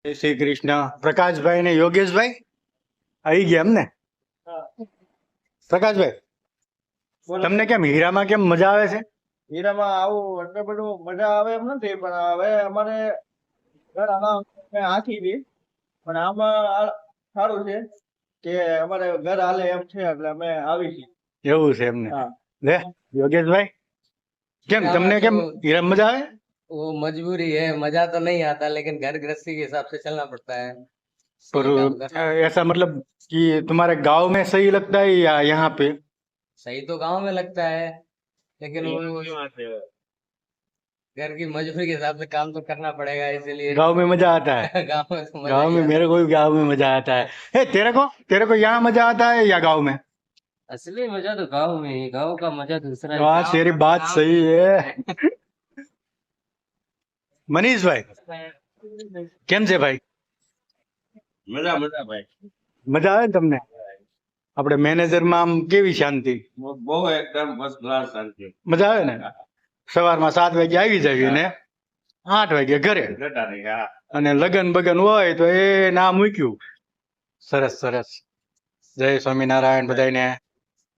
જય શ્રી કૃષ્ણ. પ્રકાશભાઈ ને યોગેશભાઈ આવી ગયા એમને? પ્રકાશભાઈ, તમને કેમ હીરામાં કેમ મજા આવે છે? હીરામાં આવું એટલે બધું મજા આવે એમ નથી, પણ હવે અમારે ઘર આખી હતી, પણ આમાં સારું છે કે અમારે ઘર હાલે એમ છે, એટલે અમે આવી છીએ. એવું છે એમને? હા. લે યોગેશભાઈ, કેમ તમને કેમ हीरा मजा आए? वो मजबूरी है, मजा तो नहीं आता, लेकिन घर गृहस्थी के हिसाब से चलना पड़ता है। पर सही काम करना। ऐसा मतलब कि तुम्हारे गांव में सही लगता है या यहाँ पे? सही तो गांव में लगता है, लेकिन वो घर की मजबूरी के हिसाब से काम तो करना पड़ेगा, इसीलिए गांव में मजा आता है? गांव में तो मजा गांव ही में आता मेरे को भी गांव में मजा आता है। हे तेरे को यहाँ मजा आता है या गांव में? है। असली मजा तो गांव में ही, गांव का मजा दूसरा है। हाँ, तेरी बात सही है। मनीष भाई, કેમ છે ભાઈ? મજા ભાઈ, મજા આવે ને તમને? આપણે મેનેજરમાં આમ કેવી શાંતિ? બહુ એકદમ ફર્સ્ટ ક્લાસ શાંતિ. મજા આવે ને? સવારમાં 7 વાગે આવી જઈએ ને 8 વાગે ઘરે, અને લગન બગન હોય તો એ ના મૂક્યું. સરસ સરસ. જય સ્વામિનારાયણ બધાને.